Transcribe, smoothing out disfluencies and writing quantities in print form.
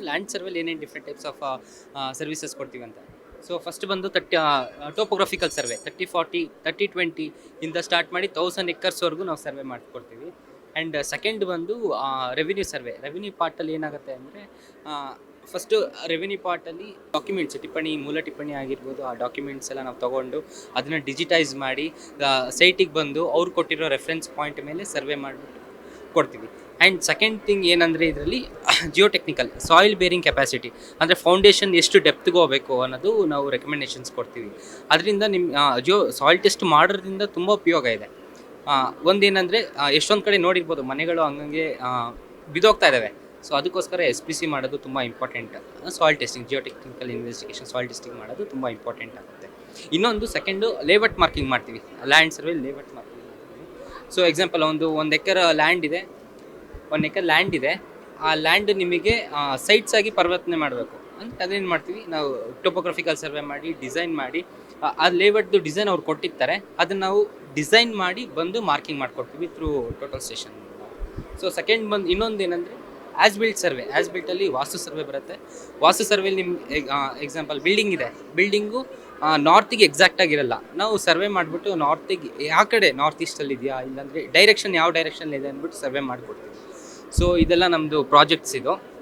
Land ಸರ್ವೆಲ್ ಏನೇನು different types of services ಕೊಡ್ತೀವಿ ಅಂತ. ಸೊ ಫಸ್ಟ್ ಬಂದು ಟೋಪೋಗ್ರಫಿಕಲ್ ಸರ್ವೆ 30-40 30-20 ಇಂದ ಸ್ಟಾರ್ಟ್ ಮಾಡಿ 1000 ಎಕರ್ಸ್ವರೆಗೂ ನಾವು ಸರ್ವೆ ಮಾಡಿಕೊಡ್ತೀವಿ. ಆ್ಯಂಡ್ ಸೆಕೆಂಡ್ ಬಂದು ರೆವಿನ್ಯೂ ಸರ್ವೆ. ರೆವಿನ್ಯೂ ಪಾರ್ಟಲ್ಲಿ ಏನಾಗುತ್ತೆ ಅಂದರೆ, ಫಸ್ಟು ರೆವಿನ್ಯೂ ಪಾರ್ಟಲ್ಲಿ ಡಾಕ್ಯುಮೆಂಟ್ಸ್ ಮೂಲ ಟಿಪ್ಪಣಿ ಆಗಿರ್ಬೋದು, ಆ ಡಾಕ್ಯುಮೆಂಟ್ಸ್ ಎಲ್ಲ ನಾವು ತೊಗೊಂಡು ಅದನ್ನು ಡಿಜಿಟೈಸ್ ಮಾಡಿ ಸೈಟಿಗೆ ಬಂದು ಅವ್ರು ಕೊಟ್ಟಿರೋ ರೆಫರೆನ್ಸ್ ಪಾಯಿಂಟ್ ಮೇಲೆ ಸರ್ವೆ ಮಾಡಿಬಿಟ್ಟು ಕೊಡ್ತೀವಿ. ಆ್ಯಂಡ್ ಸೆಕೆಂಡ್ ಥಿಂಗ್ ಏನಂದರೆ ಇದರಲ್ಲಿ ಜಿಯೋಟೆಕ್ನಿಕಲ್ ಸಾಯಿಲ್ ಬೇರಿಂಗ್ ಕೆಪಾಸಿಟಿ, ಅಂದರೆ ಫೌಂಡೇಶನ್ ಎಷ್ಟು ಡೆಪ್ತ್ಗೆ ಹೋಗಬೇಕು ಅನ್ನೋದು ನಾವು ರೆಕಮೆಂಡೇಷನ್ಸ್ ಕೊಡ್ತೀವಿ. ಅದರಿಂದ ನಿಮ್ಮ ಸಾಯಿಲ್ ಟೆಸ್ಟ್ ಮಾಡೋದ್ರಿಂದ ತುಂಬ ಉಪಯೋಗ ಇದೆ. ಒಂದೇನೆಂದರೆ, ಎಷ್ಟೊಂದು ಕಡೆ ನೋಡಿರ್ಬೋದು ಮನೆಗಳು ಹಂಗಂಗೆ ಬಿದ್ದೋಗ್ತಾ ಇದ್ದಾವೆ. ಸೊ ಅದಕ್ಕೋಸ್ಕರ SPC ಮಾಡೋದು ತುಂಬ important. Soil testing, geotechnical investigation, soil testing ಮಾಡೋದು ತುಂಬ ಇಂಪಾರ್ಟೆಂಟ್ ಆಗುತ್ತೆ. ಇನ್ನೊಂದು ಸೆಕೆಂಡು ಲೇಔಟ್ ಮಾರ್ಕಿಂಗ್ ಮಾಡ್ತೀವಿ. ಲ್ಯಾಂಡ್ ಸರ್ವೆ ಲೇಔಟ್ ಮಾರ್ಕಿಂಗ್ ಮಾಡ್ತೀವಿ. ಸೊ ಎಕ್ಸಾಂಪಲ್ ಒಂದು ಎಕರ್ ಲ್ಯಾಂಡ್ ಇದೆ, 1 ಎಕರ್ ಲ್ಯಾಂಡ್ ಇದೆ. ಆ ಲ್ಯಾಂಡ್ ನಿಮಗೆ ಸೈಟ್ಸ್ ಆಗಿ ಪರಿವರ್ತನೆ ಮಾಡಬೇಕು ಅಂತ ಅದೇನು ಮಾಡ್ತೀವಿ ನಾವು, ಟೋಪೋಗ್ರಫಿಕಲ್ ಸರ್ವೆ ಮಾಡಿ ಡಿಸೈನ್ ಮಾಡಿ ಆ ಲೇಔಟ್ದು ಡಿಸೈನ್ ಅವ್ರು ಕೊಟ್ಟಿರ್ತಾರೆ, ಅದನ್ನು ನಾವು ಡಿಸೈನ್ ಮಾಡಿ ಬಂದು ಮಾರ್ಕಿಂಗ್ ಮಾಡಿಕೊಡ್ತೀವಿ through total station. So second ಬಂದು ಇನ್ನೊಂದು ಏನಂದರೆ ಆ್ಯಸ್ ಬಿಲ್ಟ್ ಸರ್ವೆ. ಆ್ಯಸ್ ಬಿಲ್ಟಲ್ಲಿ ವಾಸ್ತು ಸರ್ವೆ ಬರುತ್ತೆ. ವಾಸ್ತು ಸರ್ವೆಲಿ ನಿಮ್ಗೆ ಎಕ್ಸಾಂಪಲ್ ಬಿಲ್ಡಿಂಗ್ ಇದೆ, ಬಿಲ್ಡಿಂಗು ನಾರ್ತಿಗೆ ಎಕ್ಸಾಕ್ಟಾಗಿರಲ್ಲ. ನಾವು ಸರ್ವೆ ಮಾಡಿಬಿಟ್ಟು ನಾರ್ತಿಗೆ ಯಾವ ಕಡೆ ನಾರ್ತ್ ಈಸ್ಟಲ್ಲಿ ಇದೆಯಾ, ಇಲ್ಲಾಂದರೆ ಡೈರೆಕ್ಷನ್ ಯಾವ ಡೈರೆಕ್ಷನ್ ಇದೆ ಅಂದ್ಬಿಟ್ಟು ಸರ್ವೆ ಮಾಡಿಕೊಡ್ತೀವಿ. ಸೊ ಇದೆಲ್ಲ ನಮ್ಮದು ಪ್ರಾಜೆಕ್ಟ್ಸ್ ಇದು.